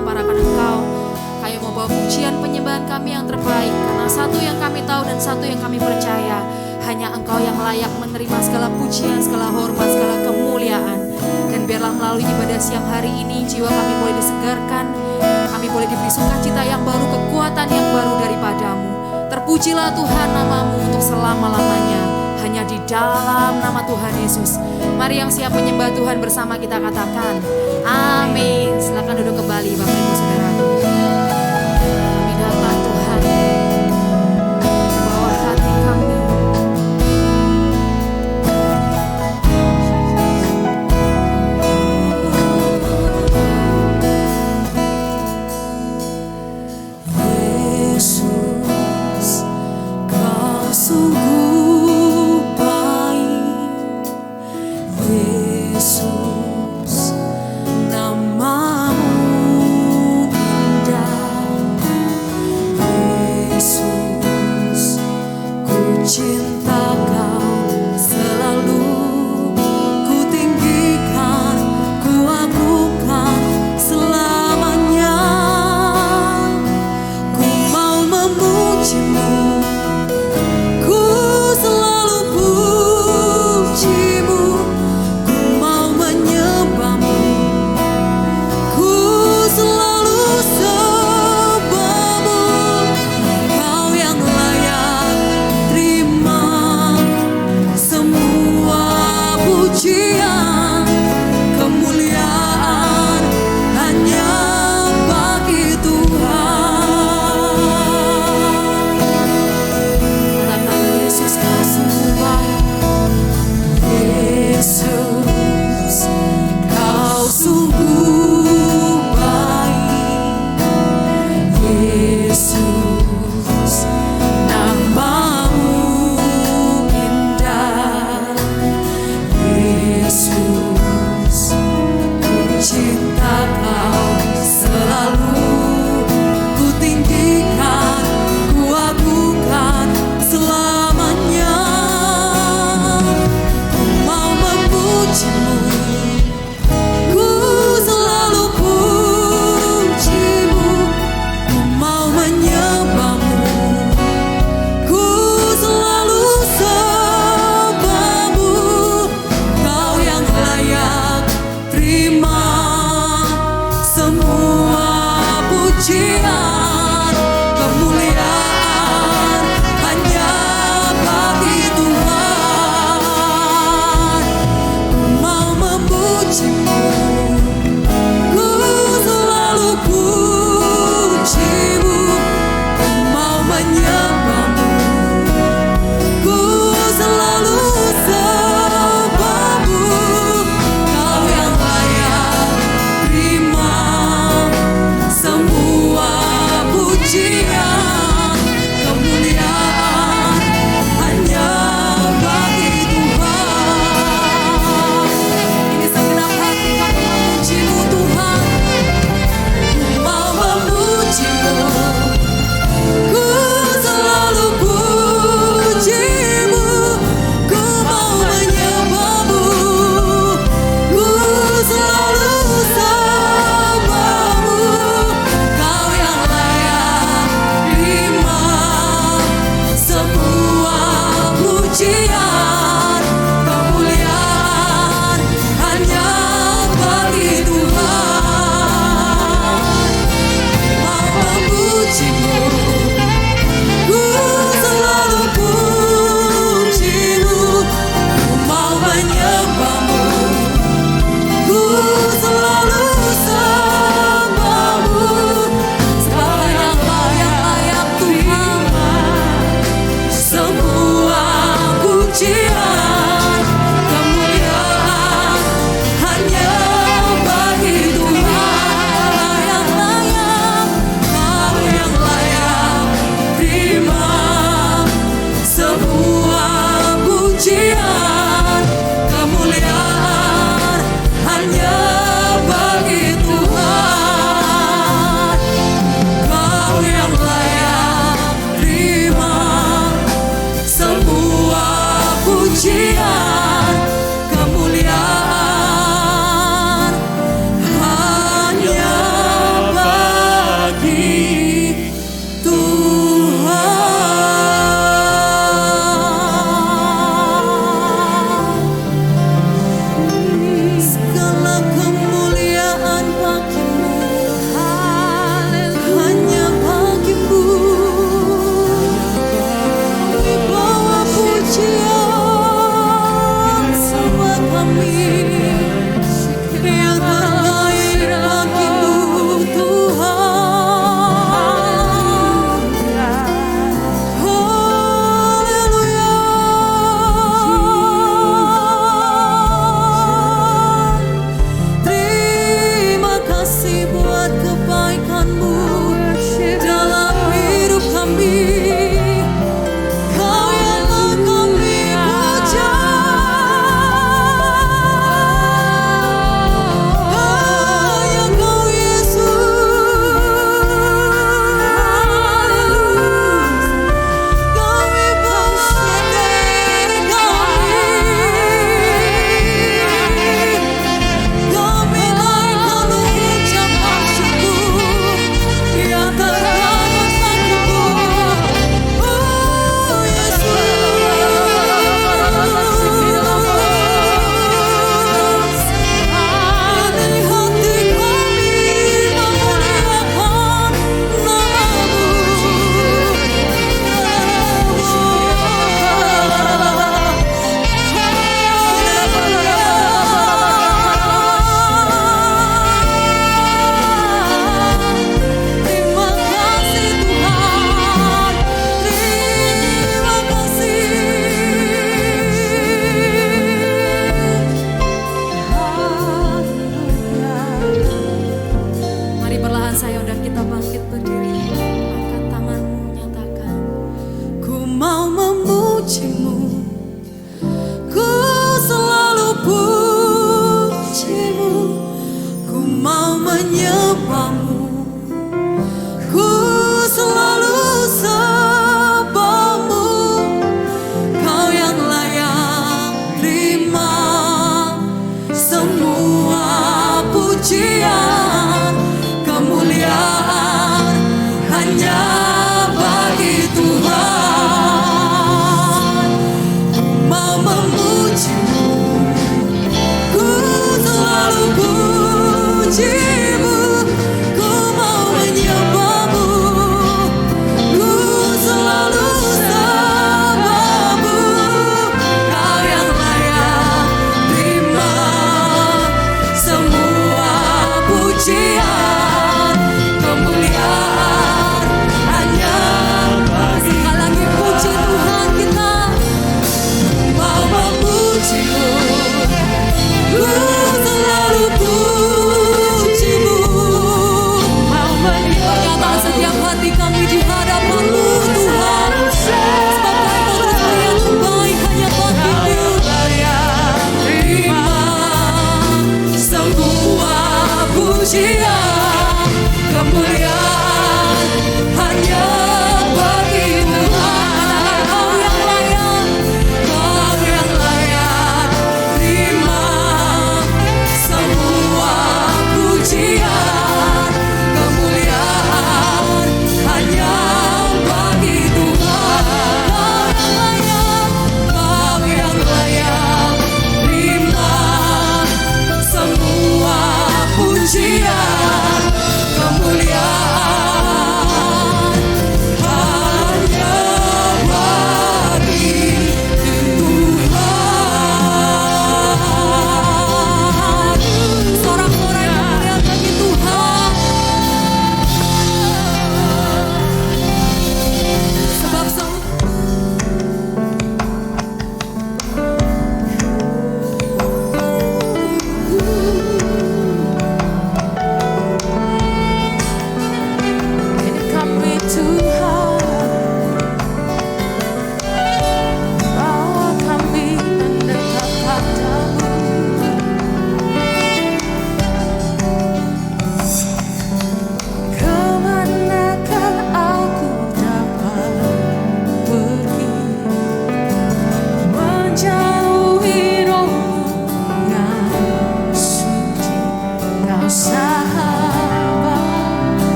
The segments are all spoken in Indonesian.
mengutaparakan Engkau. Kami mau bawa pujian penyembahan kami yang terbaik, karena satu yang kami tahu dan satu yang kami percaya, hanya Engkau yang layak menerima segala pujian, segala hormat, segala kemuliaan. Dan biarlah melalui ibadah siang hari ini jiwa kami boleh disegarkan, kami boleh diberi sukacita yang baru, kekuatan yang baru daripadamu. Terpujilah Tuhan namamu untuk selama-lamanya, hanya di dalam nama Tuhan Yesus. Mari yang siap menyembah Tuhan bersama kita katakan amin. Silakan duduk kembali Bapak Ibu Saudara. Kami datang Tuhan, bawa hati kami. Yesus, Kau sungguh baik. Yesus, namamu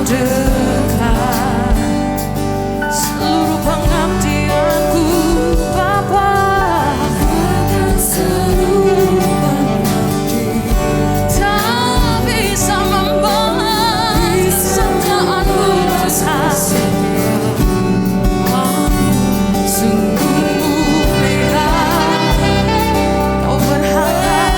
dekat, seluruh pengabdianku Bapa akan seluruh pengabdi, tak bisa membahas kesetiaanmu besar. Sungguh mulia Kau berharap.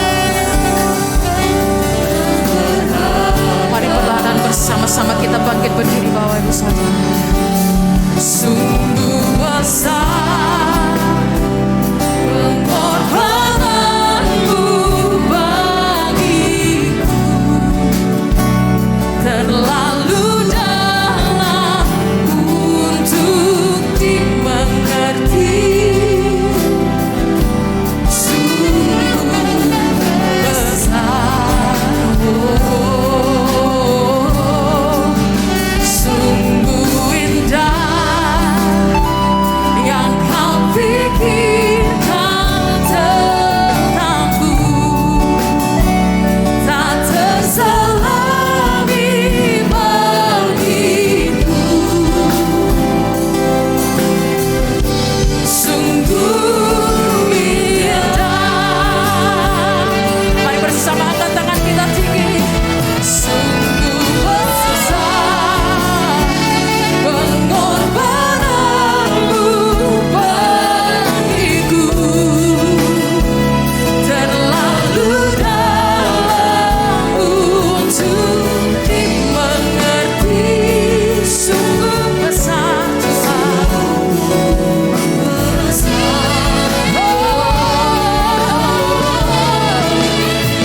Mari perlahan bersama-sama kita bangkit berdiri Bapak Ibu Saudara. Sungguh besar pengorbananmu bagiku, terlalu dalam untuk dimengerti. Sungguh besar, sungguh indah yang kau pikirkan tentangku, tak terselami bagiku. Sungguh indah. Mari bersama angkat tangan kita tinggi. Sungguh besar pengorbananmu bagiku, terlalu dalam untuk dimengerti. Sungguh besar,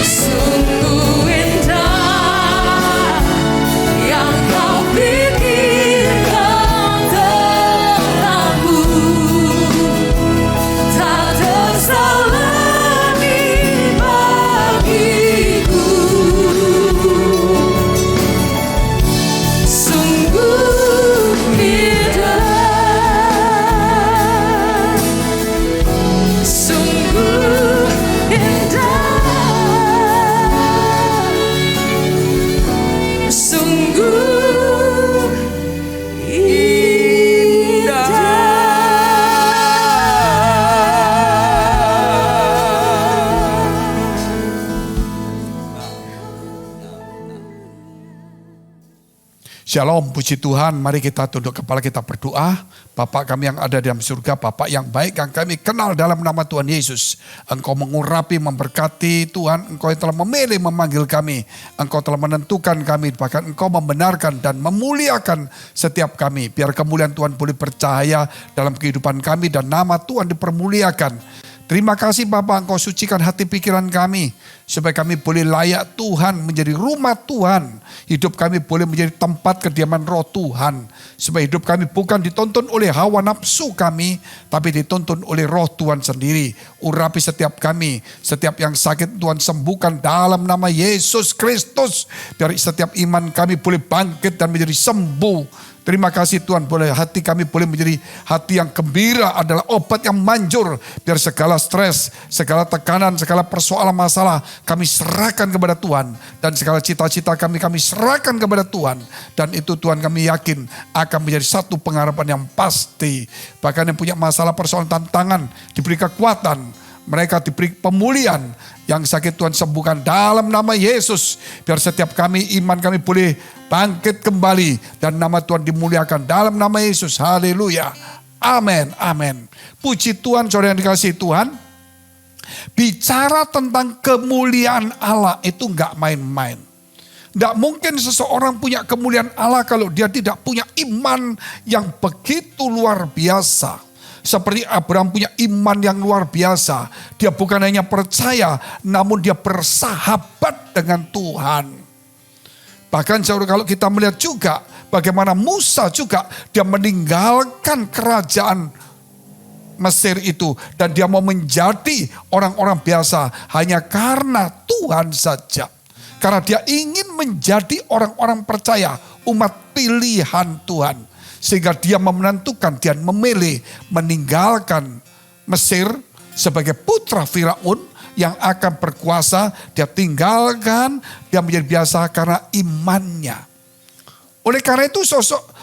sungguh indah yang kau pikirkan tentangku, tak terselami bagiku. Sungguh indah, sungguh indah, sungguh Shalom, puji Tuhan. Mari kita tunduk kepala, kita berdoa. Bapa kami yang ada di dalam surga, Bapa yang baik yang kami kenal dalam nama Tuhan Yesus. Engkau mengurapi, memberkati Tuhan. Engkau yang telah memilih, memanggil kami. Engkau telah menentukan kami. Bahkan Engkau membenarkan dan memuliakan setiap kami. Biar kemuliaan Tuhan boleh bercahaya dalam kehidupan kami dan nama Tuhan dipermuliakan. Terima kasih Bapa, Engkau sucikan hati pikiran kami. Supaya kami boleh layak Tuhan, menjadi rumah Tuhan. Hidup kami boleh menjadi tempat kediaman roh Tuhan. Supaya hidup kami bukan dituntun oleh hawa nafsu kami, tapi dituntun oleh roh Tuhan sendiri. Urapi setiap kami, setiap yang sakit Tuhan sembuhkan dalam nama Yesus Kristus. Biar setiap iman kami boleh bangkit dan menjadi sembuh. Terima kasih Tuhan, boleh hati kami boleh menjadi hati yang gembira, adalah obat yang manjur. Biar segala stres, segala tekanan, segala persoalan masalah kami serahkan kepada Tuhan. Dan segala cita-cita kami serahkan kepada Tuhan. Dan itu Tuhan kami yakin akan menjadi satu pengharapan yang pasti. Bahkan yang punya masalah persoalan tantangan diberi kekuatan. Mereka diberi pemulihan, yang sakit Tuhan sembuhkan dalam nama Yesus. Biar setiap kami, iman kami boleh bangkit kembali dan nama Tuhan dimuliakan dalam nama Yesus. Haleluya. Amin. Amin. Puji Tuhan, saudara yang dikasihi Tuhan. Bicara tentang kemuliaan Allah itu enggak main-main. Tidak mungkin seseorang punya kemuliaan Allah kalau dia tidak punya iman yang begitu luar biasa. Seperti Abraham punya iman yang luar biasa. Dia bukan hanya percaya, namun dia bersahabat dengan Tuhan. Bahkan kalau kita melihat juga bagaimana Musa juga, dia meninggalkan kerajaan Mesir itu. Dan dia mau menjadi orang-orang biasa hanya karena Tuhan saja. Karena dia ingin menjadi orang-orang percaya, umat pilihan Tuhan. Sehingga dia menentukan, dia memilih meninggalkan Mesir sebagai putra Firaun yang akan berkuasa. Dia tinggalkan, dia menjadi biasa karena imannya. Oleh karena itu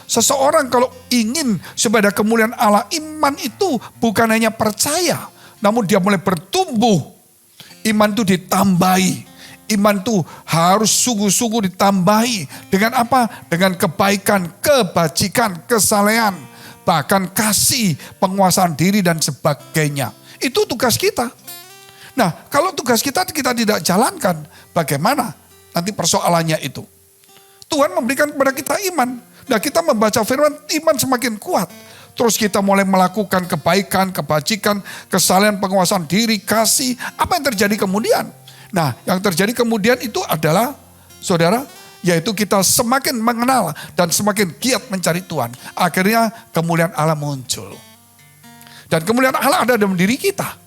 seseorang kalau ingin supaya ada kemuliaan Allah, iman itu bukan hanya percaya, namun dia mulai bertumbuh. Iman itu ditambahi. Iman itu harus sungguh-sungguh ditambahi. Dengan apa? Dengan kebaikan, kebajikan, kesalehan. Bahkan kasih, penguasaan diri dan sebagainya. Itu tugas kita. Nah, kalau tugas kita tidak jalankan, bagaimana nanti persoalannya itu? Tuhan memberikan kepada kita iman. Nah, kita membaca firman, iman semakin kuat. Terus kita mulai melakukan kebaikan, kebajikan, kesalehan, penguasaan diri, kasih. Apa yang terjadi kemudian? Nah, yang terjadi kemudian itu adalah, saudara, yaitu kita semakin mengenal dan semakin giat mencari Tuhan. Akhirnya kemuliaan Allah muncul. Dan kemuliaan Allah ada dalam diri kita.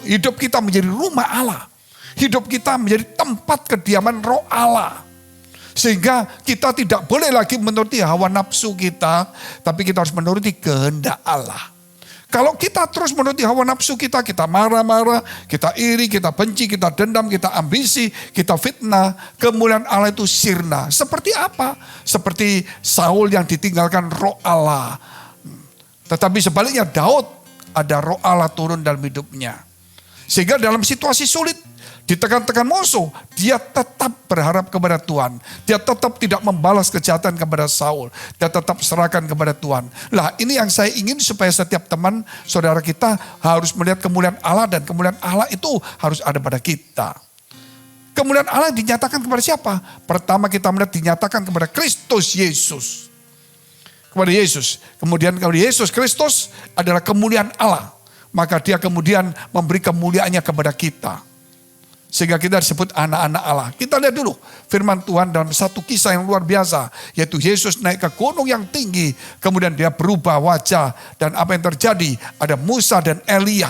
Hidup kita menjadi rumah Allah. Hidup kita menjadi tempat kediaman roh Allah. Sehingga kita tidak boleh lagi menuruti hawa nafsu kita, tapi kita harus menuruti kehendak Allah. Kalau kita terus menuruti hawa nafsu kita marah-marah, kita iri, kita benci, kita dendam, kita ambisi, kita fitnah, kemuliaan Allah itu sirna. Seperti apa? Seperti Saul yang ditinggalkan roh Allah. Tetapi sebaliknya Daud, ada roh Allah turun dalam hidupnya. Sehingga dalam situasi sulit, ditekan-tekan musuh, dia tetap berharap kepada Tuhan. Dia tetap tidak membalas kejahatan kepada Saul. Dia tetap serahkan kepada Tuhan. Lah, ini yang saya ingin supaya setiap teman, saudara kita harus melihat kemuliaan Allah, dan kemuliaan Allah itu harus ada pada kita. Kemuliaan Allah dinyatakan kepada siapa? Pertama kita melihat dinyatakan kepada Kristus Yesus. Kepada Yesus. Kemudian kepada Yesus Kristus adalah kemuliaan Allah. Maka dia kemudian memberi kemuliaannya kepada kita. Sehingga kita disebut anak-anak Allah. Kita lihat dulu firman Tuhan dalam satu kisah yang luar biasa. Yaitu Yesus naik ke gunung yang tinggi. Kemudian dia berubah wajah. Dan apa yang terjadi? Ada Musa dan Elia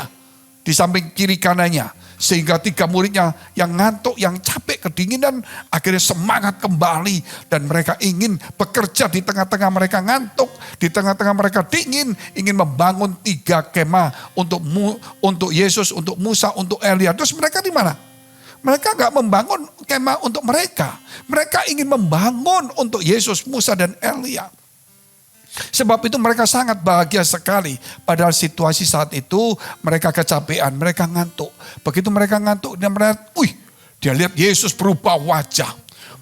di samping kiri kanannya. Sehingga 3 muridnya yang ngantuk, yang capek, kedinginan. Akhirnya semangat kembali. Dan mereka ingin bekerja di tengah-tengah mereka ngantuk. Di tengah-tengah mereka dingin. Ingin membangun 3 kemah untuk Yesus, untuk Musa, untuk Elia. Terus mereka di mana? Mereka gak membangun kemah untuk mereka. Mereka ingin membangun untuk Yesus, Musa, dan Elia. Sebab itu mereka sangat bahagia sekali. Padahal situasi saat itu mereka kecapean, mereka ngantuk. Begitu mereka ngantuk, dia lihat Yesus berubah wajah.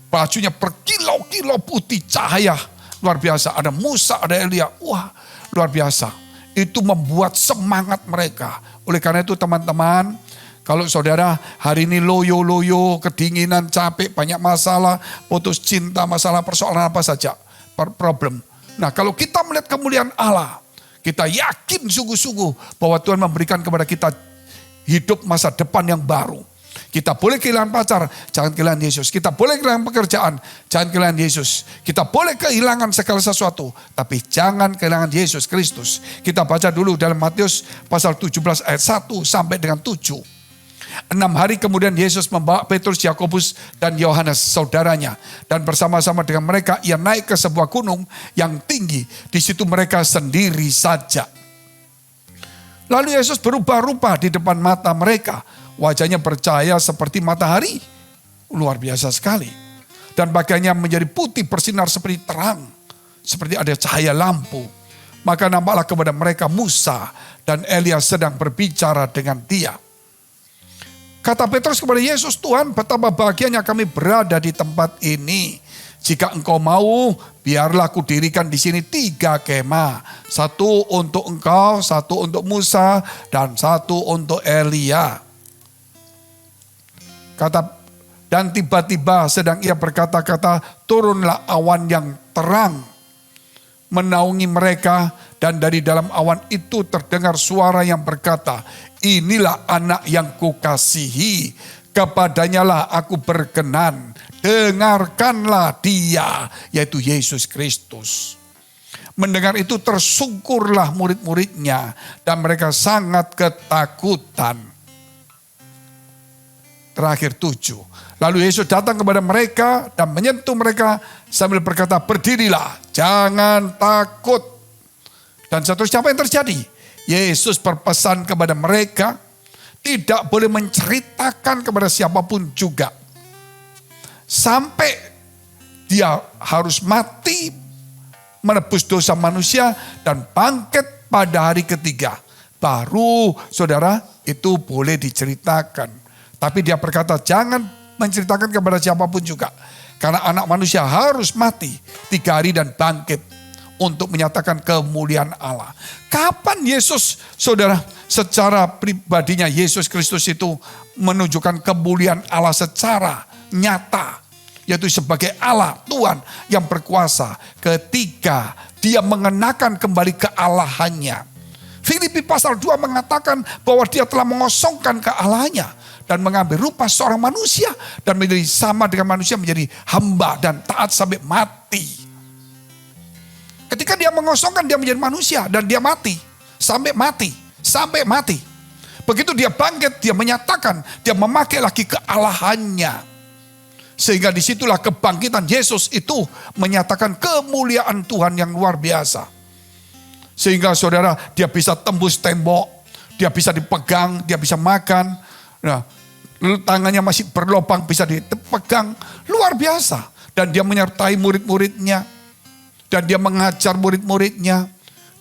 Bajunya berkilau-kilau putih cahaya. Luar biasa, ada Musa, ada Elia. Wah, luar biasa. Itu membuat semangat mereka. Oleh karena itu teman-teman, kalau saudara hari ini loyo-loyo, kedinginan, capek, banyak masalah, putus cinta, masalah persoalan apa saja, problem. Nah, kalau kita melihat kemuliaan Allah, kita yakin sungguh-sungguh bahwa Tuhan memberikan kepada kita hidup masa depan yang baru. Kita boleh kehilangan pacar, jangan kehilangan Yesus. Kita boleh kehilangan pekerjaan, jangan kehilangan Yesus. Kita boleh kehilangan segala sesuatu, tapi jangan kehilangan Yesus Kristus. Kita baca dulu dalam Matius pasal 17 ayat 1 sampai dengan 7. 6 hari kemudian Yesus membawa Petrus, Yakobus, dan Yohanes saudaranya. Dan bersama-sama dengan mereka ia naik ke sebuah gunung yang tinggi. Di situ mereka sendiri saja. Lalu Yesus berubah rupa di depan mata mereka. Wajahnya bercahaya seperti matahari. Luar biasa sekali. Dan pakaiannya menjadi putih bersinar seperti terang. Seperti ada cahaya lampu. Maka nampaklah kepada mereka Musa dan Elia sedang berbicara dengan dia. Kata Petrus kepada Yesus, Tuhan, betapa bahagianya kami berada di tempat ini. Jika engkau mau, biarlah aku dirikan di sini 3 kemah. 1 untuk engkau, 1 untuk Musa, dan 1 untuk Elia. Dan tiba-tiba sedang ia berkata-kata, turunlah awan yang terang menaungi mereka, dan dari dalam awan itu terdengar suara yang berkata, inilah anak yang kukasihi, kepadanya lah aku berkenan, dengarkanlah dia, yaitu Yesus Kristus. Mendengar itu tersungkurlah murid-muridnya, dan mereka sangat ketakutan. Terakhir 7. Lalu Yesus datang kepada mereka dan menyentuh mereka sambil berkata, berdirilah, jangan takut. Dan seterusnya apa yang terjadi? Yesus berpesan kepada mereka, tidak boleh menceritakan kepada siapapun juga. Sampai dia harus mati menebus dosa manusia dan bangkit pada hari ketiga. Baru saudara itu boleh diceritakan. Tapi dia berkata jangan menceritakan kepada siapapun juga. Karena anak manusia harus mati 3 hari dan bangkit untuk menyatakan kemuliaan Allah. Kapan Yesus, saudara, secara pribadinya Yesus Kristus itu menunjukkan kemuliaan Allah secara nyata. Yaitu sebagai Allah, Tuhan yang berkuasa. Ketika dia mengenakan kembali kealahannya. Filipi pasal 2 mengatakan bahwa dia telah mengosongkan kealahannya. Dan mengambil rupa seorang manusia. Dan menjadi sama dengan manusia, menjadi hamba dan taat sampai mati. Ketika dia mengosongkan, dia menjadi manusia dan dia mati. Sampai mati. Sampai mati. Begitu dia bangkit, dia menyatakan, dia memakai lagi kealahannya. Sehingga disitulah kebangkitan Yesus itu menyatakan kemuliaan Tuhan yang luar biasa. Sehingga saudara, dia bisa tembus tembok, dia bisa dipegang, dia bisa makan. Nah, tangannya masih berlubang, bisa dipegang. Luar biasa. Dan dia menyertai murid-muridnya. Dan dia mengajar murid-muridnya.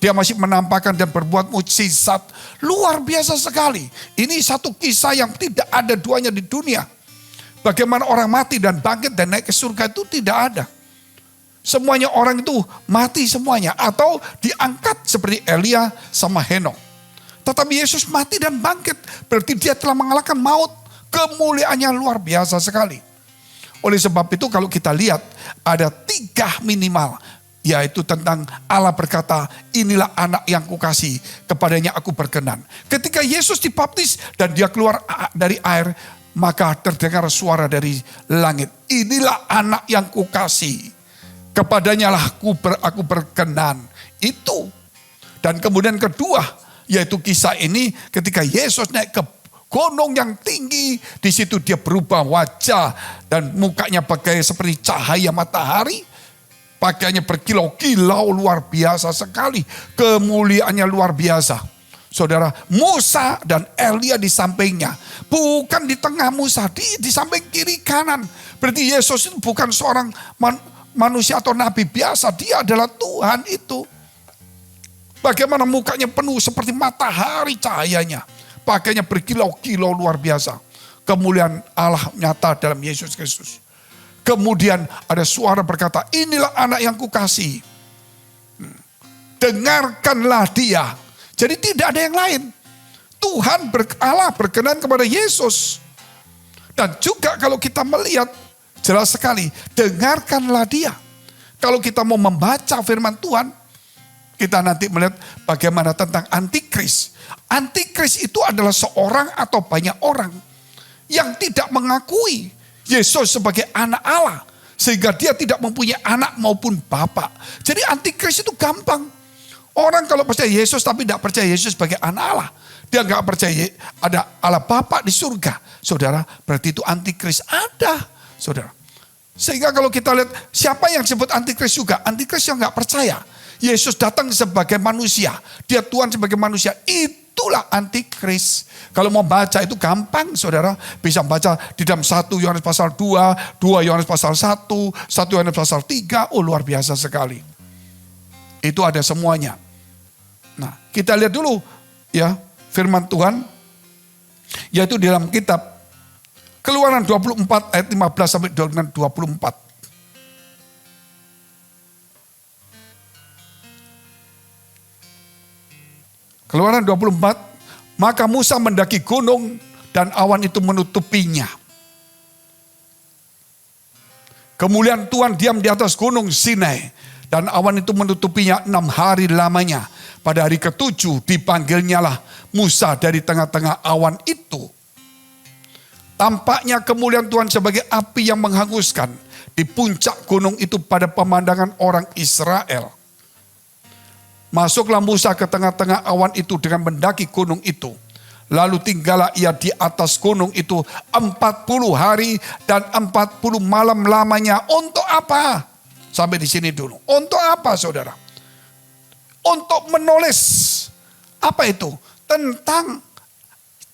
Dia masih menampakkan dan berbuat mukjizat. Luar biasa sekali. Ini satu kisah yang tidak ada duanya di dunia. Bagaimana orang mati dan bangkit dan naik ke surga itu tidak ada. Semuanya orang itu mati semuanya. Atau diangkat seperti Elia sama Henok. Tetapi Yesus mati dan bangkit. Berarti dia telah mengalahkan maut. Kemuliaannya luar biasa sekali. Oleh sebab itu kalau kita lihat ada 3 minimal. Yaitu tentang Allah berkata, inilah anak yang kukasihi, kepadanya aku berkenan. Ketika Yesus dibaptis dan dia keluar dari air, maka terdengar suara dari langit. Inilah anak yang kukasihi, kepadanya lah aku berkenan. Itu. Dan kemudian kedua, yaitu kisah ini ketika Yesus naik ke gunung yang tinggi. Di situ dia berubah wajah dan mukanya bagai seperti cahaya matahari. Pakaiannya berkilau-kilau, luar biasa sekali. Kemuliaannya luar biasa. Saudara, Musa dan Elia di sampingnya. Bukan di tengah Musa, di samping kiri kanan. Berarti Yesus itu bukan seorang manusia atau nabi biasa. Dia adalah Tuhan itu. Bagaimana mukanya penuh seperti matahari cahayanya. Pakaiannya berkilau-kilau luar biasa. Kemuliaan Allah nyata dalam Yesus Kristus. Kemudian ada suara berkata, inilah anak yang kukasihi. Dengarkanlah dia. Jadi tidak ada yang lain. Tuhan Allah berkenan kepada Yesus. Dan juga kalau kita melihat jelas sekali, dengarkanlah dia. Kalau kita mau membaca firman Tuhan, kita nanti melihat bagaimana tentang antikris. Antikris itu adalah seorang atau banyak orang yang tidak mengakui Yesus sebagai anak Allah. Sehingga dia tidak mempunyai anak maupun bapak. Jadi antikris itu gampang. Orang kalau percaya Yesus tapi tidak percaya Yesus sebagai anak Allah. Dia nggak percaya ada Allah Bapa di surga. Saudara, berarti itu antikris ada. Saudara. Sehingga kalau kita lihat siapa yang disebut antikris juga. Antikris yang nggak percaya. Yesus datang sebagai manusia. Dia Tuhan sebagai manusia. Itulah antikris. Kalau mau baca itu gampang saudara. Bisa baca di dalam 1 Yohanes pasal 2, 2 Yohanes pasal 1, 1 Yohanes pasal 3. Oh luar biasa sekali. Itu ada semuanya. Nah kita lihat dulu ya firman Tuhan. Yaitu di dalam kitab Keluaran 24 ayat 15 sampai dengan 24. Keluaran 24, maka Musa mendaki gunung dan awan itu menutupinya. Kemuliaan Tuhan diam di atas gunung Sinai dan awan itu menutupinya 6 hari lamanya. Pada hari ke-7 dipanggilnyalah Musa dari tengah-tengah awan itu. Tampaknya kemuliaan Tuhan sebagai api yang menghanguskan di puncak gunung itu pada pemandangan orang Israel. Masuklah Musa ke tengah-tengah awan itu dengan mendaki gunung itu. Lalu tinggallah ia di atas gunung itu 40 hari dan 40 malam lamanya. Untuk apa? Sampai di sini dulu. Untuk apa saudara? Untuk menulis. Apa itu? Tentang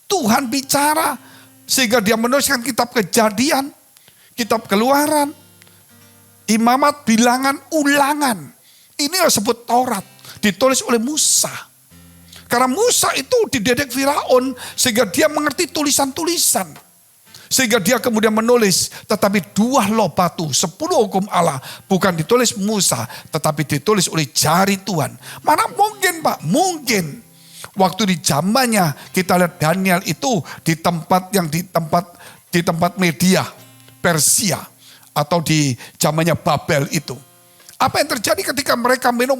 Tuhan bicara. Sehingga dia menuliskan kitab Kejadian, kitab Keluaran, Imamat bilangan ulangan. Inilah sebut Taurat. Ditulis oleh Musa. Karena Musa itu dididik Firaun sehingga dia mengerti tulisan-tulisan. Sehingga dia kemudian menulis, tetapi 2 loh batu, 10 hukum Allah. Bukan ditulis Musa, tetapi ditulis oleh jari Tuhan. Mana mungkin Pak? Mungkin. Waktu di zamannya kita lihat Daniel itu di tempat Media, Persia. Atau di zamannya Babel itu. Apa yang terjadi ketika mereka minum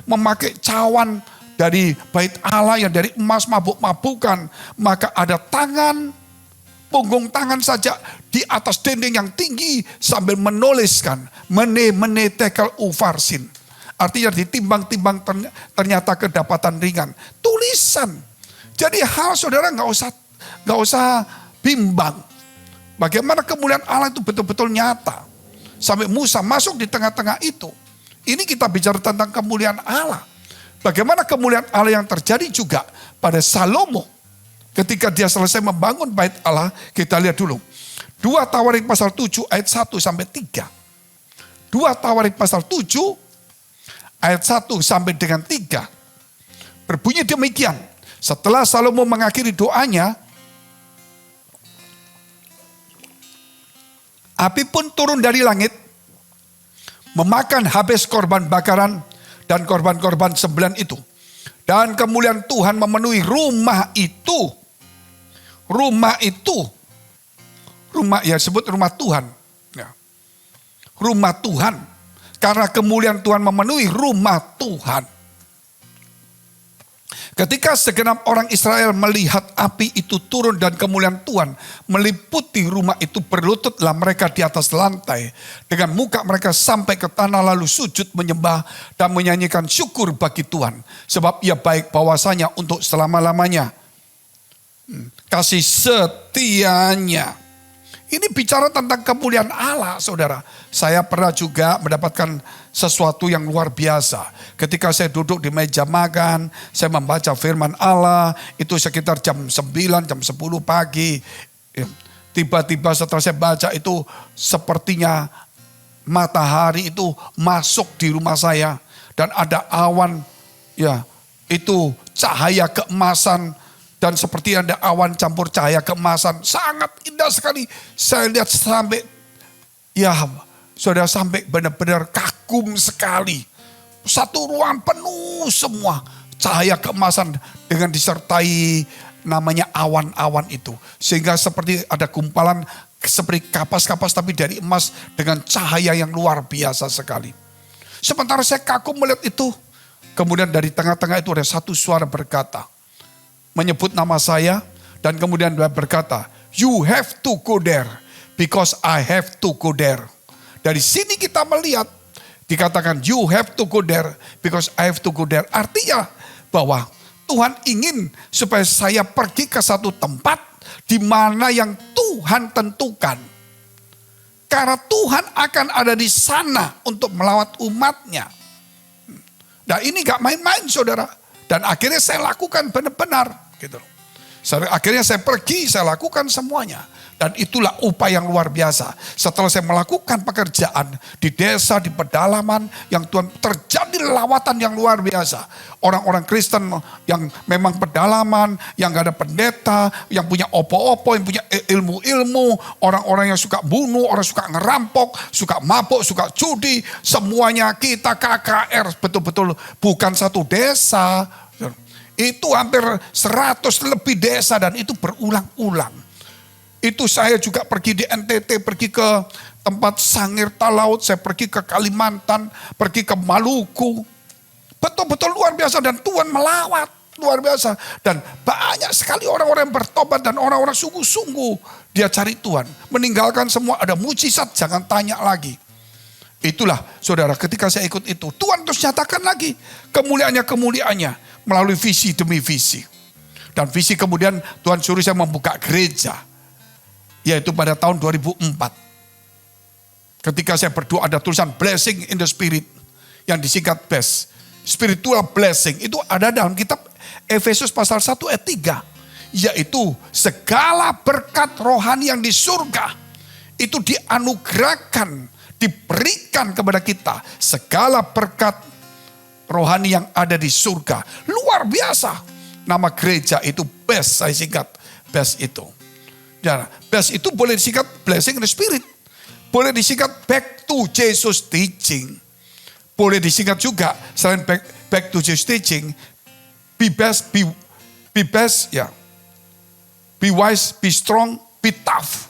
memakai cawan dari bait Allah yang dari emas mabuk-mabukan. Maka ada tangan, punggung tangan saja di atas dinding yang tinggi sambil menuliskan. Mene tekel ufarsin. Artinya ditimbang-timbang ternyata kedapatan ringan. Tulisan. Jadi hal saudara nggak usah bimbang. Bagaimana kemuliaan Allah itu betul-betul nyata. Sampai Musa masuk di tengah-tengah itu. Ini kita bicara tentang kemuliaan Allah. Bagaimana kemuliaan Allah yang terjadi juga pada Salomo. Ketika dia selesai membangun bait Allah, kita lihat dulu. 2 Tawarik pasal 7 ayat 1 sampai 3. 2 Tawarik pasal 7 ayat 1 sampai dengan 3. Berbunyi demikian. Setelah Salomo mengakhiri doanya, api pun turun dari langit, memakan habis korban bakaran dan korban-korban sembelihan itu. Dan kemuliaan Tuhan memenuhi rumah itu. Rumah itu. Rumah ya sebut rumah Tuhan. Ya. Rumah Tuhan. Karena kemuliaan Tuhan memenuhi rumah Tuhan. Ketika segenap orang Israel melihat api itu turun dan kemuliaan Tuhan meliputi rumah itu, berlututlah mereka di atas lantai. Dengan muka mereka sampai ke tanah lalu sujud menyembah dan menyanyikan syukur bagi Tuhan. Sebab ia baik bawasanya untuk selama-lamanya. Kasih setianya. Ini bicara tentang kemuliaan Allah, saudara. Saya pernah juga mendapatkan sesuatu yang luar biasa. Ketika saya duduk di meja makan, saya membaca firman Allah, itu sekitar jam 9, jam 10 pagi. Tiba-tiba setelah saya baca itu, sepertinya matahari itu masuk di rumah saya. Dan ada awan, ya itu cahaya keemasan. Dan seperti ada awan campur cahaya keemasan. Sangat indah sekali. Saya lihat sampai, ya saudara sampai benar-benar kagum sekali. Satu ruangan penuh semua cahaya keemasan dengan disertai namanya awan-awan itu. Sehingga seperti ada gumpalan seperti kapas-kapas tapi dari emas dengan cahaya yang luar biasa sekali. Sementara saya kagum melihat itu. Kemudian dari tengah-tengah itu ada satu suara berkata, menyebut nama saya dan kemudian dia berkata, you have to go there because I have to go there. Dari sini kita melihat dikatakan you have to go there because I have to go there. Artinya bahwa Tuhan ingin supaya saya pergi ke satu tempat di mana yang Tuhan tentukan. Karena Tuhan akan ada di sana untuk melawat umatnya. Nah ini gak main-main saudara. Dan akhirnya saya lakukan benar-benar. Gitu. Akhirnya saya pergi, saya lakukan semuanya. Dan itulah upaya yang luar biasa. Setelah saya melakukan pekerjaan di desa, di pedalaman, yang Tuhan terjadi lawatan yang luar biasa. Orang-orang Kristen yang memang pedalaman, yang gak ada pendeta, yang punya opo-opo, yang punya ilmu-ilmu, orang-orang yang suka bunuh, orang suka ngerampok, suka mabuk, suka judi, semuanya kita KKR, betul-betul bukan satu desa. Itu hampir 100 lebih desa dan itu berulang-ulang. Itu saya juga pergi di NTT, pergi ke tempat Sangir Talaut, saya pergi ke Kalimantan, pergi ke Maluku. Betul-betul luar biasa dan Tuhan melawat luar biasa. Dan banyak sekali orang-orang yang bertobat dan orang-orang sungguh-sungguh dia cari Tuhan. Meninggalkan semua, ada mujizat, jangan tanya lagi. Itulah saudara ketika saya ikut itu, Tuhan terus nyatakan lagi kemuliaannya melalui visi demi visi. Dan visi kemudian Tuhan suruh saya membuka gereja. Yaitu pada tahun 2004. Ketika saya berdoa ada tulisan blessing in the spirit. Yang disingkat BES. Spiritual blessing. Itu ada dalam kitab Efesus pasal 1 ayat 3. Yaitu segala berkat rohani yang di surga. Itu dianugerahkan diberikan kepada kita segala berkat rohani yang ada di surga. Luar biasa. Nama gereja itu BES, saya singkat BES itu. Ya, BES itu boleh disingkat Blessing in the Spirit. Boleh disingkat Back to Jesus Teaching. Boleh disingkat juga selain back to Jesus Teaching, be best, be best, ya. Be wise, be strong, be tough.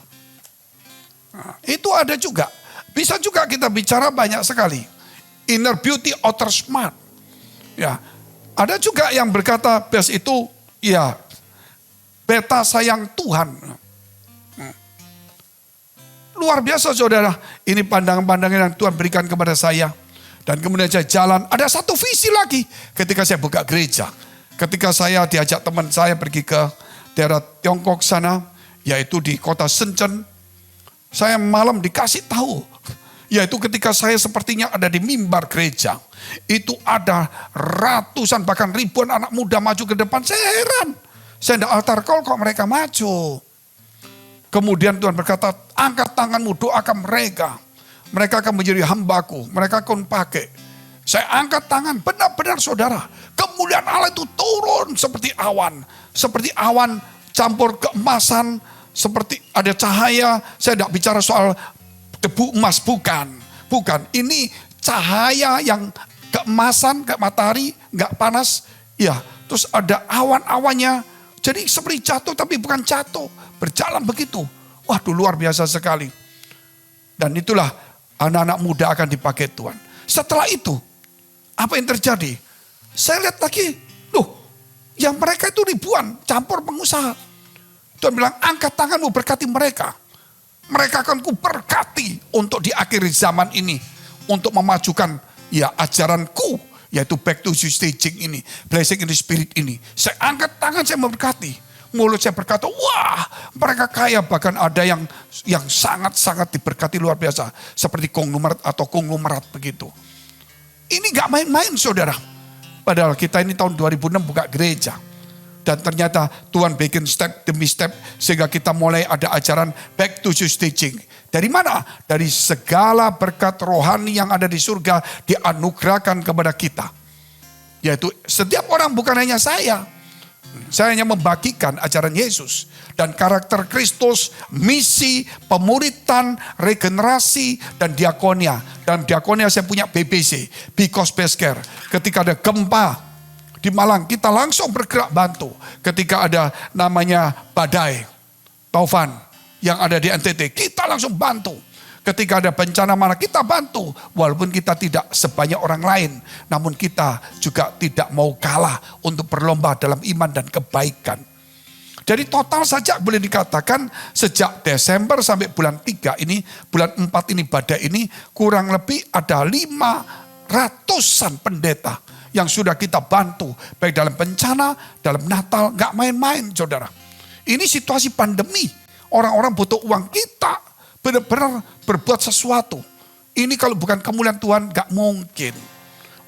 Nah, itu ada juga. Bisa juga kita bicara banyak sekali. Inner beauty, outer smart. Ya, ada juga yang berkata best itu, ya, beta sayang Tuhan. Luar biasa saudara, ini pandangan-pandangan yang Tuhan berikan kepada saya. Dan kemudian saya jalan, ada satu visi lagi ketika saya buka gereja. Ketika saya diajak teman saya pergi ke daerah Tiongkok sana, yaitu di kota Shenzhen. Saya malam dikasih tahu, yaitu ketika saya sepertinya ada di mimbar gereja. Itu ada ratusan bahkan ribuan anak muda maju ke depan, saya heran. Saya tidak altar call kok mereka maju. Kemudian Tuhan berkata, angkat tanganmu, doakan mereka. Mereka akan menjadi hambaku, mereka akan pakai. Saya angkat tangan, benar-benar saudara. Kemuliaan Allah itu turun seperti awan. Seperti awan campur keemasan, seperti ada cahaya. Saya tidak bicara soal debu emas, bukan. Bukan, ini cahaya yang keemasan, kayak matahari, nggak panas. Ya, terus ada awan-awannya. Jadi seperti jatuh tapi bukan jatuh. Berjalan begitu. Waduh, luar biasa sekali. Dan itulah anak-anak muda akan dipakai Tuhan. Setelah itu, apa yang terjadi? Saya lihat lagi, yang mereka itu ribuan, campur pengusaha. Tuhan bilang, angkat tanganmu berkati mereka. Mereka akan kuberkati untuk di akhir zaman ini. Untuk memajukan ya ajaranku, yaitu back to Jesus teaching ini. Blessing in the Spirit ini. Saya angkat tangan, saya memberkati. Mulut saya berkata, wah mereka kaya, bahkan ada yang sangat-sangat diberkati luar biasa. Seperti konglomerat atau konglomerat begitu. Ini gak main-main saudara. Padahal kita ini tahun 2006 buka gereja. Dan ternyata Tuhan bikin step demi step sehingga kita mulai ada ajaran back to Jesus teaching. Dari mana? Dari segala berkat rohani yang ada di surga dianugerahkan kepada kita. Yaitu setiap orang, bukan hanya saya. Saya hanya membagikan ajaran Yesus dan karakter Kristus, misi, pemuritan, regenerasi, dan diakonia. Dalam diakonia saya punya BBC, Because Best Care. Ketika ada gempa di Malang, kita langsung bergerak bantu. Ketika ada namanya badai, taufan yang ada di NTT, kita langsung bantu. Ketika ada bencana mana kita bantu. Walaupun kita tidak sebanyak orang lain. Namun kita juga tidak mau kalah untuk berlomba dalam iman dan kebaikan. Jadi total saja boleh dikatakan sejak Desember sampai bulan 3 ini, bulan 4 ini badai ini, kurang lebih ada 500-an pendeta yang sudah kita bantu. Baik dalam bencana, dalam Natal, gak main-main saudara. Ini situasi pandemi. Orang-orang butuh uang, kita benar-benar berbuat sesuatu. Ini kalau bukan kemuliaan Tuhan gak mungkin.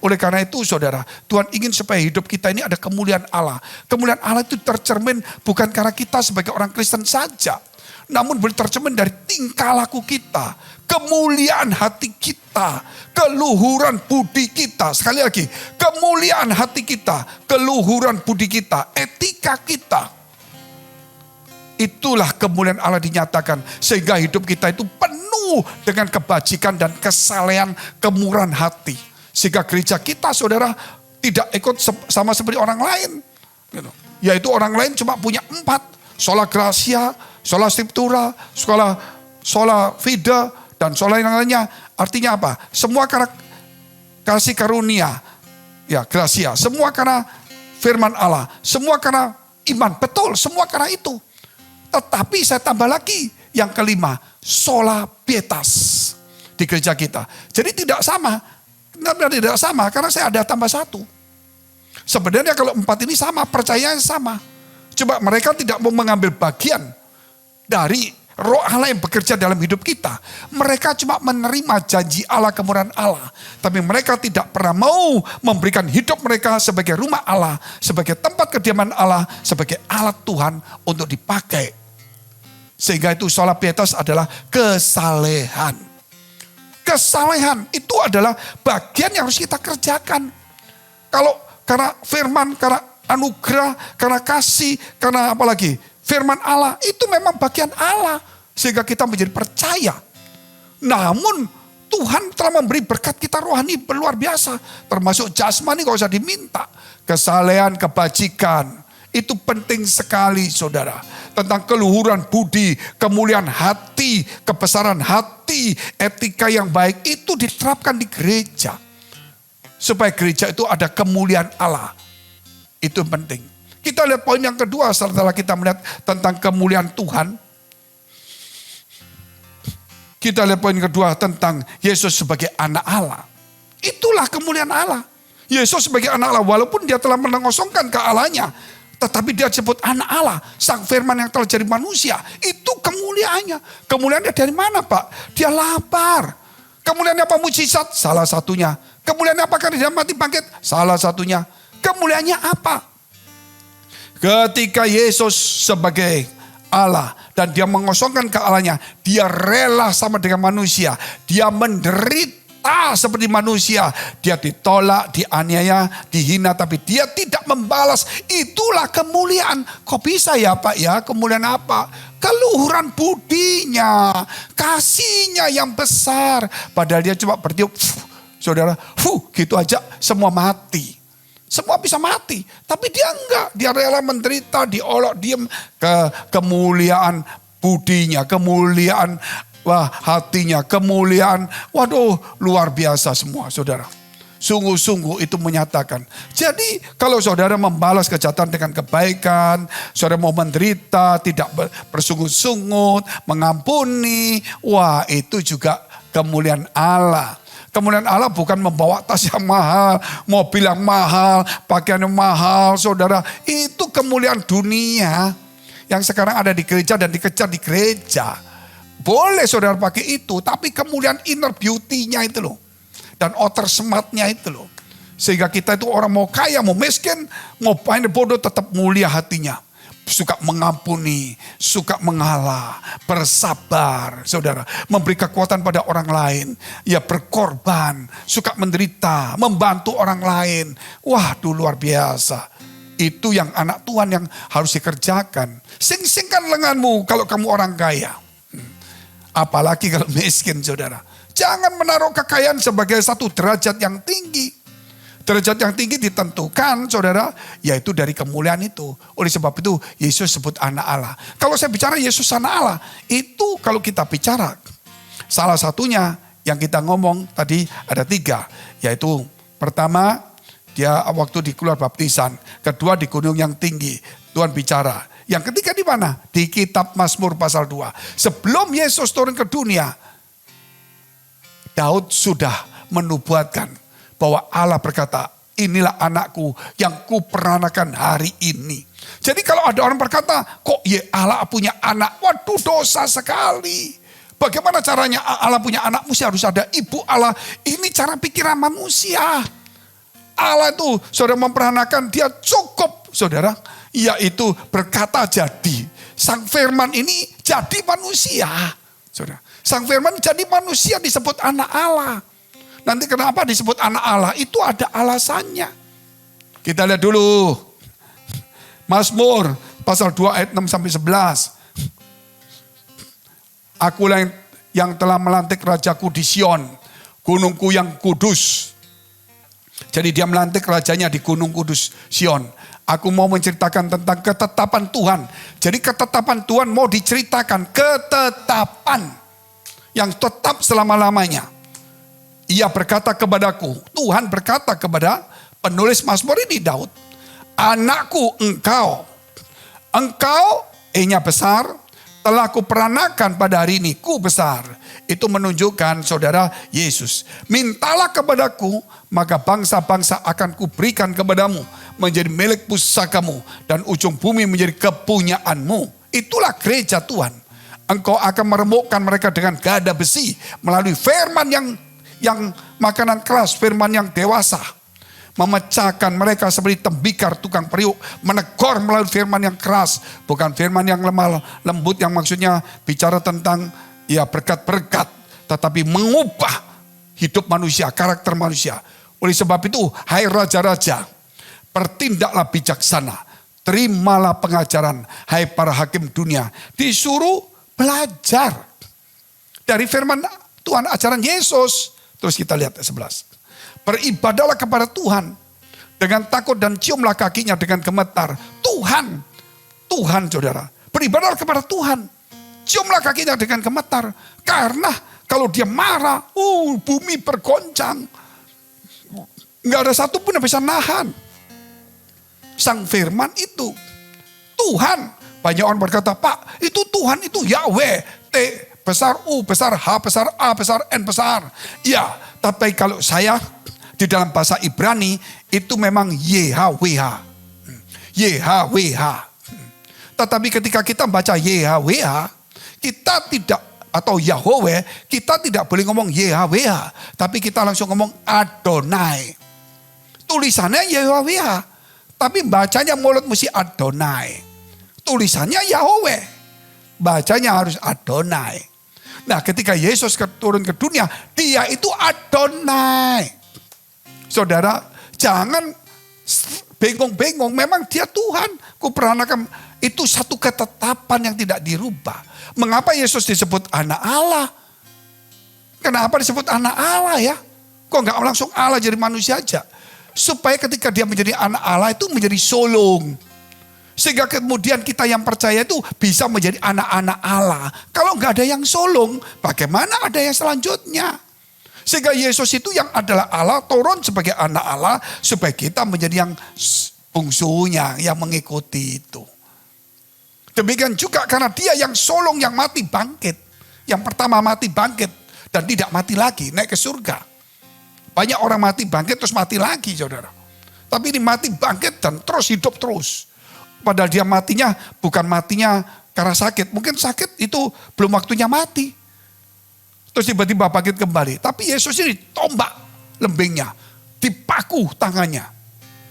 Oleh karena itu saudara, Tuhan ingin supaya hidup kita ini ada kemuliaan Allah. Kemuliaan Allah itu tercermin bukan karena kita sebagai orang Kristen saja. Namun boleh tercermin dari tingkah laku kita. Kemuliaan hati kita. Keluhuran budi kita. Sekali lagi, kemuliaan hati kita. Keluhuran budi kita. Etika kita. Itulah kemuliaan Allah dinyatakan. Sehingga hidup kita itu penuh dengan kebajikan dan kesalehan, kemurahan hati. Sehingga gereja kita saudara tidak ikut sama seperti orang lain. Yaitu orang lain cuma punya 4. Sola Gracia, Sola Scriptura, Sola Fide, dan sola yang lainnya. Artinya apa? Semua karena kasih karunia. Ya, Gracia. Semua karena firman Allah. Semua karena iman. Betul, semua karena itu. Tetapi saya tambah lagi yang kelima, sola pietas di gereja kita. Jadi tidak sama, tidak sama karena saya ada tambah 1. Sebenarnya kalau 4 ini sama, percayanya sama. Coba mereka tidak mau mengambil bagian dari Roh Allah yang bekerja dalam hidup kita. Mereka cuma menerima janji Allah, kemurahan Allah. Tapi mereka tidak pernah mau memberikan hidup mereka sebagai rumah Allah, sebagai tempat kediaman Allah, sebagai alat Tuhan untuk dipakai. Sehingga itu sola pietas adalah kesalehan. Kesalehan itu adalah bagian yang harus kita kerjakan. Kalau karena firman, karena anugerah, karena kasih, karena apalagi firman Allah, itu memang bagian Allah. Sehingga kita menjadi percaya. Namun Tuhan telah memberi berkat kita rohani luar biasa. Termasuk jasmani kalau usah diminta. Kesalehan, kebajikan. Itu penting sekali saudara. Tentang keluhuran budi, kemuliaan hati, kebesaran hati, etika yang baik. Itu diterapkan di gereja. Supaya gereja itu ada kemuliaan Allah. Itu penting. Kita lihat poin yang kedua setelah kita melihat tentang kemuliaan Tuhan. Kita lihat poin kedua tentang Yesus sebagai anak Allah. Itulah kemuliaan Allah. Yesus sebagai anak Allah walaupun dia telah mengosongkan kealahannya. Tetapi dia disebut anak Allah. Sang firman yang telah jadi manusia. Itu kemuliaannya. Kemuliaannya dari mana Pak? Dia lapar. Kemuliaannya apa? Mujizat? Salah satunya. Kemuliaannya apa? Karena dia mati bangkit? Salah satunya. Kemuliaannya apa? Ketika Yesus sebagai Allah dan dia mengosongkan kealahannya, dia rela sama dengan manusia. Dia menderita seperti manusia. Dia ditolak, dianiaya, dihina, tapi dia tidak membalas. Itulah kemuliaan. Kok bisa ya Pak ya? Kemuliaan apa? Keluhuran budinya, kasihnya yang besar. Padahal dia cuma bertiup, saudara, gitu aja semua mati. Semua bisa mati, tapi dia enggak. Dia rela menderita, diolok, diem. Kemuliaan budinya, kemuliaan hatinya, kemuliaan. Waduh, luar biasa semua saudara. Sungguh-sungguh itu menyatakan. Jadi kalau saudara membalas kejahatan dengan kebaikan, saudara mau menderita, tidak bersungut-sungut, mengampuni. Wah, itu juga kemuliaan Allah. Kemuliaan Allah bukan membawa tas yang mahal, mobil yang mahal, pakaian yang mahal, saudara. Itu kemuliaan dunia yang sekarang ada di gereja dan dikejar di gereja. Boleh saudara pakai itu, tapi kemuliaan inner beauty-nya itu loh. Dan outer smart-nya itu loh. Sehingga kita itu orang mau kaya, mau miskin, mau bodoh tetap mulia hatinya. Suka mengampuni, suka mengalah, bersabar, saudara. Memberi kekuatan pada orang lain. Ya berkorban, suka menderita, membantu orang lain. Wah, luar biasa. Itu yang anak Tuhan yang harus dikerjakan. Sing-singkan lenganmu kalau kamu orang kaya. Apalagi kalau miskin, saudara. Jangan menaruh kekayaan sebagai satu derajat yang tinggi. Derajat yang tinggi ditentukan saudara, yaitu dari kemuliaan itu. Oleh sebab itu Yesus sebut anak Allah. Kalau saya bicara Yesus anak Allah, itu kalau kita bicara salah satunya yang kita ngomong tadi ada 3. Yaitu pertama dia waktu di keluar baptisan. Kedua di gunung yang tinggi Tuhan bicara. Yang ketiga di mana? Di kitab Mazmur pasal 2. Sebelum Yesus turun ke dunia, Daud sudah menubuatkan bahwa Allah berkata, inilah anakku yang kuperanakan hari ini. Jadi kalau ada orang berkata, kok ya Allah punya anak? Waduh, dosa sekali. Bagaimana caranya Allah punya anak? Mesti harus ada ibu Allah. Ini cara pikiran manusia. Allah itu saudara memperanakan, dia cukup saudara. Yaitu berkata jadi. Sang firman ini jadi manusia. Saudara. Sang firman jadi manusia disebut anak Allah. Nanti kenapa disebut anak Allah? Itu ada alasannya. Kita lihat dulu. Mazmur pasal 2 ayat 6 sampai 11. Akulah yang telah melantik rajaku di Sion, gunungku yang kudus. Jadi dia melantik rajanya di gunung kudus Sion. Aku mau menceritakan tentang ketetapan Tuhan. Jadi ketetapan Tuhan mau diceritakan. Ketetapan yang tetap selama-lamanya. Ia berkata kepadaku, Tuhan berkata kepada penulis Mazmur ini Daud. Anakku engkau E-nya besar, telah kuperanakan pada hari ini, ku besar. Itu menunjukkan saudara Yesus. Mintalah kepadaku, maka bangsa-bangsa akan kuberikan kepadamu. Menjadi milik pusakamu dan ujung bumi menjadi kepunyaanmu. Itulah gereja Tuhan. Engkau akan meremukkan mereka dengan gada besi melalui firman yang makanan keras, firman yang dewasa. Memecahkan mereka seperti tembikar tukang periuk. Menegur melalui firman yang keras. Bukan firman yang lemah lembut yang maksudnya bicara tentang ya berkat-berkat. Tetapi mengubah hidup manusia, karakter manusia. Oleh sebab itu, hai raja-raja, bertindaklah bijaksana, terimalah pengajaran, hai para hakim dunia. Disuruh belajar dari firman Tuhan, ajaran Yesus. Terus kita lihat 11. Beribadahlah kepada Tuhan dengan takut dan ciumlah kakinya dengan gemetar. Tuhan, saudara. Beribadahlah kepada Tuhan. Ciumlah kakinya dengan gemetar. Karena kalau dia marah, bumi bergoncang. Nggak ada satupun yang bisa nahan sang firman itu. Tuhan. Banyak orang berkata, Pak, itu Tuhan, itu Yahweh. T besar, U besar, H besar, A besar, N besar. Ya, tapi kalau saya di dalam bahasa Ibrani itu memang YHWH. YHWH. Tetapi ketika kita baca YHWH, kita tidak, atau Yahweh, kita tidak boleh ngomong YHWH. Tapi kita langsung ngomong Adonai. Tulisannya YHWH. Tapi bacanya mulut mesti Adonai. Tulisannya Yahweh. Bacanya harus Adonai. Nah, ketika Yesus turun ke dunia, dia itu Adonai. Saudara, jangan bengong-bengong. Memang dia Tuhan. Kuperanakan itu satu ketetapan yang tidak dirubah. Mengapa Yesus disebut anak Allah? Kenapa disebut anak Allah ya? Kok nggak langsung Allah jadi manusia aja? Supaya ketika dia menjadi anak Allah itu menjadi sulung. Sehingga kemudian kita yang percaya itu bisa menjadi anak-anak Allah. Kalau nggak ada yang sulung, bagaimana ada yang selanjutnya? Sehingga Yesus itu yang adalah Allah turun sebagai anak Allah supaya kita menjadi yang bungsunya yang mengikuti itu. Demikian juga karena dia yang sulung yang mati bangkit. Yang pertama mati bangkit dan tidak mati lagi naik ke surga. Banyak orang mati bangkit terus mati lagi saudara. Tapi ini mati bangkit dan terus hidup terus. Padahal dia matinya bukan matinya karena sakit. Mungkin sakit itu belum waktunya mati. Terus tiba-tiba bangkit kembali. Tapi Yesus ini tombak lembingnya. Dipaku tangannya.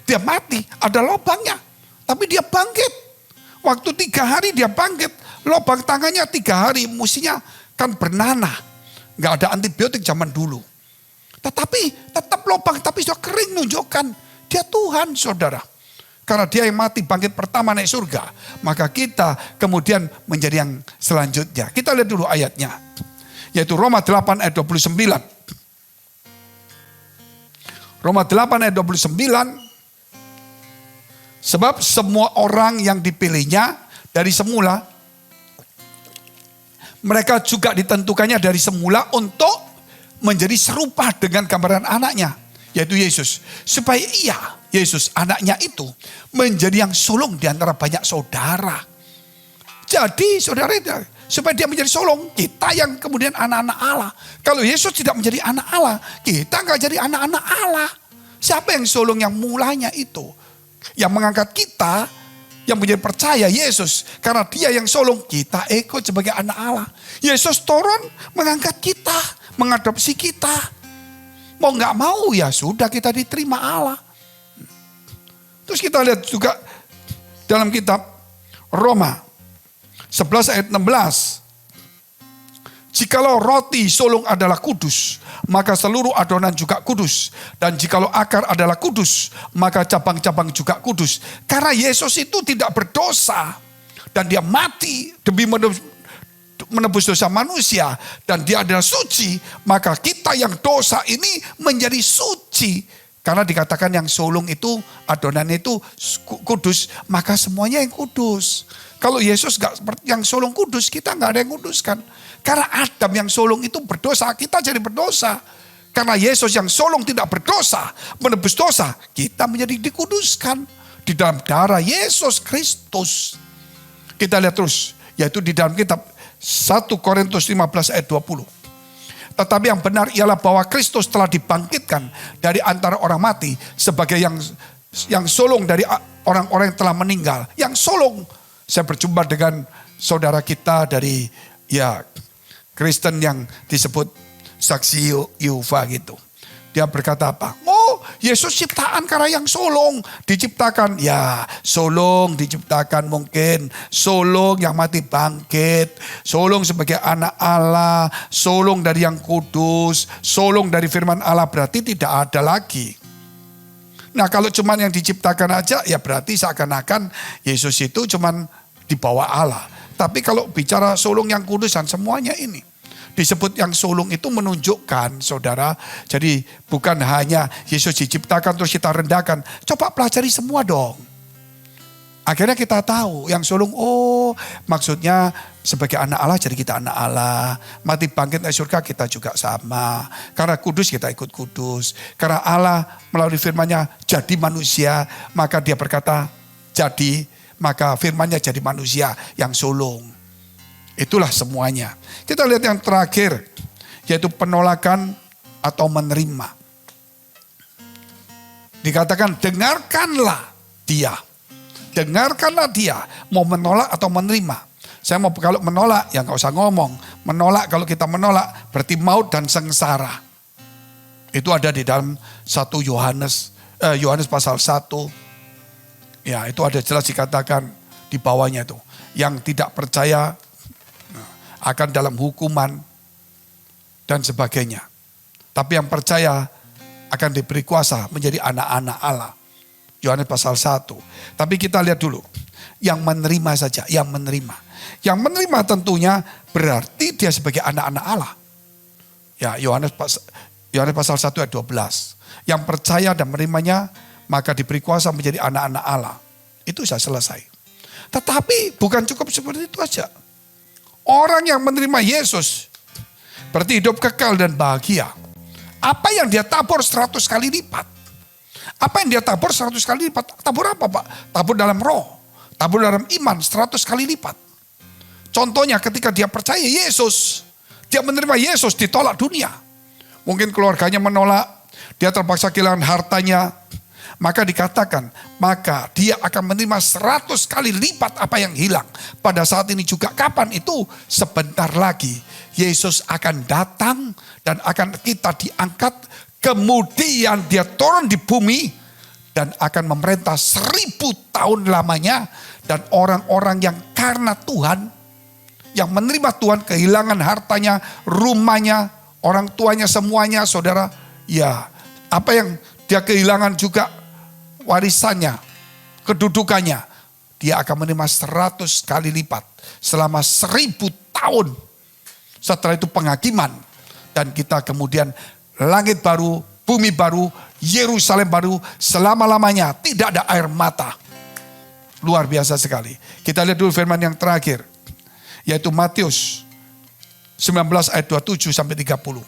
Dia mati, ada lubangnya. Tapi dia bangkit. Waktu 3 hari dia bangkit. Lubang tangannya 3 hari. Mestinya kan bernanah. Gak ada antibiotik zaman dulu. Tetapi tetap lubang, tapi sudah kering nunjukkan. Dia Tuhan saudara. Karena dia yang mati bangkit pertama naik surga. Maka kita kemudian menjadi yang selanjutnya. Kita lihat dulu ayatnya. Yaitu Roma 8 ayat 29. Roma 8 ayat 29. Sebab semua orang yang dipilihnya dari semula. Mereka juga ditentukannya dari semula untuk menjadi serupa dengan gambaran anaknya. Yaitu Yesus. Supaya Yesus anaknya itu menjadi yang sulung di antara banyak saudara. Jadi saudara, supaya dia menjadi sulung, kita yang kemudian anak-anak Allah. Kalau Yesus tidak menjadi anak Allah, kita gak jadi anak-anak Allah. Siapa yang sulung yang mulanya itu? Yang mengangkat kita, yang menjadi percaya Yesus. Karena dia yang sulung, kita ikut sebagai anak Allah. Yesus turun mengangkat kita, mengadopsi kita. Mau gak mau ya sudah kita diterima Allah. Terus kita lihat juga dalam kitab Roma 11 ayat 16. Jikalau roti sulung adalah kudus, maka seluruh adonan juga kudus. Dan jikalau akar adalah kudus, maka cabang-cabang juga kudus. Karena Yesus itu tidak berdosa. Dan dia mati demi menebus dosa manusia. Dan dia adalah suci, maka kita yang dosa ini menjadi suci. Karena dikatakan yang sulung itu, adonan itu kudus, maka semuanya yang kudus. Kalau Yesus gak seperti yang sulung kudus, kita gak ada yang kuduskan. Karena Adam yang sulung itu berdosa, kita jadi berdosa. Karena Yesus yang sulung tidak berdosa, menebus dosa, kita menjadi dikuduskan. Di dalam darah Yesus Kristus. Kita lihat terus, yaitu di dalam kitab 1 Korintus 15 ayat 20. Tetapi yang benar ialah bahwa Kristus telah dibangkitkan dari antara orang mati sebagai yang sulung dari orang-orang yang telah meninggal. Yang sulung, saya berjumpa dengan saudara kita dari Kristen yang disebut saksi Yehova gitu. Dia berkata apa? Oh, Yesus ciptaan karena yang sulung. Diciptakan, ya sulung diciptakan mungkin. Sulung yang mati bangkit. Sulung sebagai anak Allah. Sulung dari yang kudus. Sulung dari firman Allah, berarti tidak ada lagi. Nah kalau cuman yang diciptakan aja, ya berarti seakan-akan Yesus itu cuman di bawah Allah. Tapi kalau bicara sulung yang kudus dan semuanya ini. Disebut yang sulung itu menunjukkan, saudara, jadi bukan hanya Yesus diciptakan terus kita rendahkan. Coba pelajari semua dong. Akhirnya kita tahu yang sulung, oh maksudnya sebagai anak Allah jadi kita anak Allah. Mati bangkit dari surga kita juga sama. Karena kudus kita ikut kudus. Karena Allah melalui firman-Nya jadi manusia, maka dia berkata jadi, maka firman-Nya jadi manusia yang sulung. Itulah semuanya. Kita lihat yang terakhir, yaitu penolakan atau menerima. Dikatakan dengarkanlah dia. Dengarkanlah dia. Mau menolak atau menerima. Saya mau kalau menolak, ya gak usah ngomong. Menolak, kalau kita menolak berarti maut dan sengsara. Itu ada di dalam 1 Yohanes pasal 1. Ya itu ada jelas dikatakan di bawahnya itu. Yang tidak percaya akan dalam hukuman dan sebagainya. Tapi yang percaya akan diberi kuasa menjadi anak-anak Allah. Yohanes pasal 1. Tapi kita lihat dulu. Yang menerima saja, yang menerima. Yang menerima tentunya berarti dia sebagai anak-anak Allah. Ya, Yohanes pasal 1 ayat 12. Yang percaya dan menerimanya maka diberi kuasa menjadi anak-anak Allah. Itu sudah selesai. Tetapi bukan cukup seperti itu aja. Orang yang menerima Yesus berarti hidup kekal dan bahagia. Apa yang dia tabur 100 kali lipat. Apa yang dia tabur 100 kali lipat. Tabur apa Pak? Tabur dalam roh. Tabur dalam iman 100 kali lipat. Contohnya ketika dia percaya Yesus. Dia menerima Yesus, ditolak dunia. Mungkin keluarganya menolak. Dia terpaksa kehilangan hartanya. Maka dikatakan, maka dia akan menerima 100 kali lipat apa yang hilang. Pada saat ini juga, kapan itu? Sebentar lagi Yesus akan datang dan akan kita diangkat. Kemudian dia turun di bumi dan akan memerintah 1000 tahun lamanya. Dan orang-orang yang karena Tuhan, yang menerima Tuhan, kehilangan hartanya, rumahnya, orang tuanya, semuanya, saudara. Ya, apa yang dia kehilangan juga, warisannya, kedudukannya, dia akan menerima 100 kali lipat selama 1000 tahun. Setelah itu penghakiman dan kita kemudian langit baru, bumi baru, Yerusalem baru, selama-lamanya tidak ada air mata. Luar biasa sekali. Kita lihat dulu firman yang terakhir, yaitu Matius 19 ayat 27 sampai 30.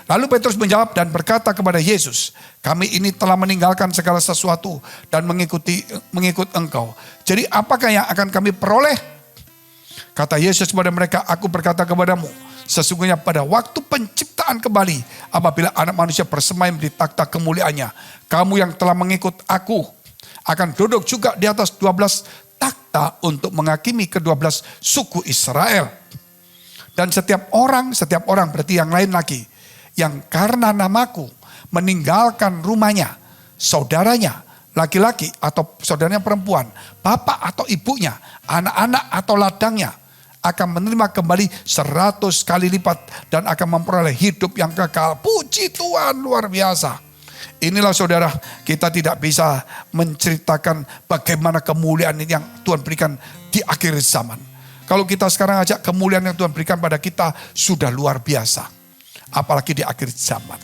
Lalu Petrus menjawab dan berkata kepada Yesus, kami ini telah meninggalkan segala sesuatu dan mengikut engkau. Jadi apakah yang akan kami peroleh? Kata Yesus kepada mereka, aku berkata kepadamu, sesungguhnya pada waktu penciptaan kembali, apabila anak manusia bersemayam di takhta kemuliaannya, kamu yang telah mengikut aku akan duduk juga di atas 12 takhta untuk menghakimi ke-12 suku Israel. Dan setiap orang berarti yang lain lagi, yang karena namaku meninggalkan rumahnya, saudaranya, laki-laki atau saudaranya perempuan, bapak atau ibunya, anak-anak atau ladangnya, akan menerima kembali 100 kali lipat dan akan memperoleh hidup yang kekal. Puji Tuhan, luar biasa. Inilah saudara, kita tidak bisa menceritakan bagaimana kemuliaan yang Tuhan berikan di akhir zaman. Kalau kita sekarang aja kemuliaan yang Tuhan berikan pada kita sudah luar biasa. Apalagi di akhir zaman.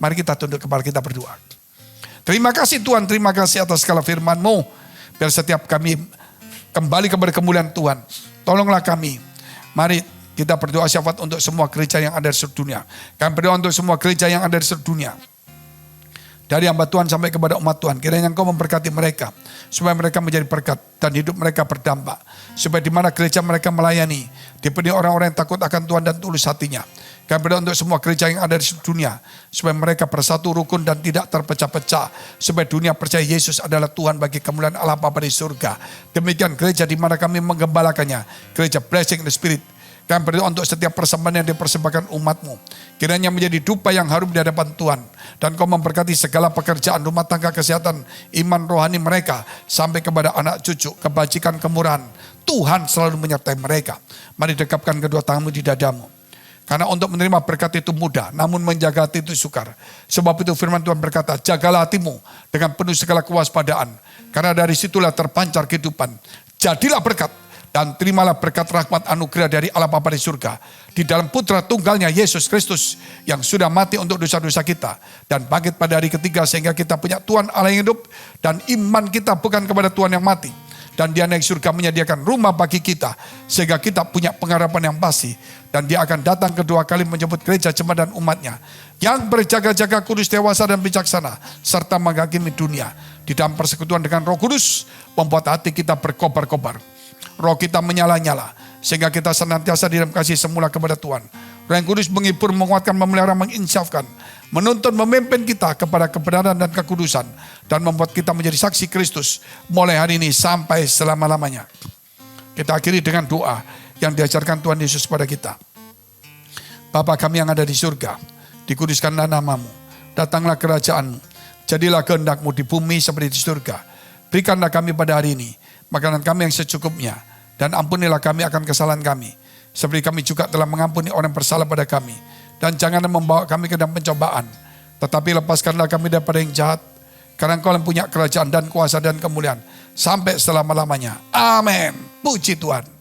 Mari kita tunduk kepala, kita berdoa. Terima kasih Tuhan, terima kasih atas segala firman-Mu. Biar setiap kami kembali kepada kemuliaan Tuhan. Tolonglah kami. Mari kita berdoa syafaat untuk semua gereja yang ada di seluruh dunia. Kami berdoa untuk semua gereja yang ada di seluruh dunia. Dari hamba Tuhan sampai kepada umat Tuhan. Kiranya Engkau memberkati mereka. Supaya mereka menjadi berkat dan hidup mereka berdampak. Supaya di mana gereja mereka melayani, dipenuhi orang-orang yang takut akan Tuhan dan tulus hatinya. Kami berdoa untuk semua gereja yang ada di seluruh dunia. Supaya mereka bersatu rukun dan tidak terpecah-pecah. Supaya dunia percaya Yesus adalah Tuhan bagi kemuliaan Allah Bapa di surga. Demikian gereja di mana kami menggembalakannya. Gereja Blessing in the Spirit. Kami berdoa untuk setiap persembahan yang dipersembahkan umat-Mu. Kiranya menjadi dupa yang harum di hadapan Tuhan. Dan Kau memberkati segala pekerjaan, rumah tangga, kesehatan, iman rohani mereka. Sampai kepada anak cucu, kebajikan, kemurahan. Tuhan selalu menyertai mereka. Mari dekapkan kedua tanganmu di dadamu. Karena untuk menerima berkat itu mudah, namun menjaga hati itu sukar. Sebab itu firman Tuhan berkata, jagalah hatimu dengan penuh segala kewaspadaan. Karena dari situlah terpancar kehidupan. Jadilah berkat. Dan terimalah berkat rahmat anugerah dari Allah Bapa di surga. Di dalam putra tunggalnya Yesus Kristus yang sudah mati untuk dosa-dosa kita. Dan bangkit pada hari ketiga sehingga kita punya Tuhan Allah yang hidup. Dan iman kita bukan kepada Tuhan yang mati. Dan Dia naik surga menyediakan rumah bagi kita. Sehingga kita punya pengharapan yang pasti. Dan Dia akan datang kedua kali menjemput gereja jemaat dan umatnya. Yang berjaga-jaga kudus, dewasa dan bijaksana. Serta menghakimi dunia. Di dalam persekutuan dengan Roh Kudus. Membuat hati kita berkobar-kobar. Roh kita menyala-nyala. Sehingga kita senantiasa di dalam kasih semula kepada Tuhan. Roh yang kudus menghibur, menguatkan, memelihara, menginsafkan. Menuntun, memimpin kita kepada kebenaran dan kekudusan. Dan membuat kita menjadi saksi Kristus. Mulai hari ini sampai selama-lamanya. Kita akhiri dengan doa yang diajarkan Tuhan Yesus kepada kita. Bapa kami yang ada di surga. Dikuduskanlah namamu. Datanglah kerajaan-Mu. Jadilah kehendak-Mu di bumi seperti di surga. Berikanlah kami pada hari ini makanan kami yang secukupnya. Dan ampunilah kami akan kesalahan kami. Seperti kami juga telah mengampuni orang yang bersalah pada kami. Dan janganlah membawa kami ke dalam pencobaan. Tetapi lepaskanlah kami daripada yang jahat. Karena Engkau yang punya kerajaan dan kuasa dan kemuliaan. Sampai selama-lamanya. Amin. Puji Tuhan.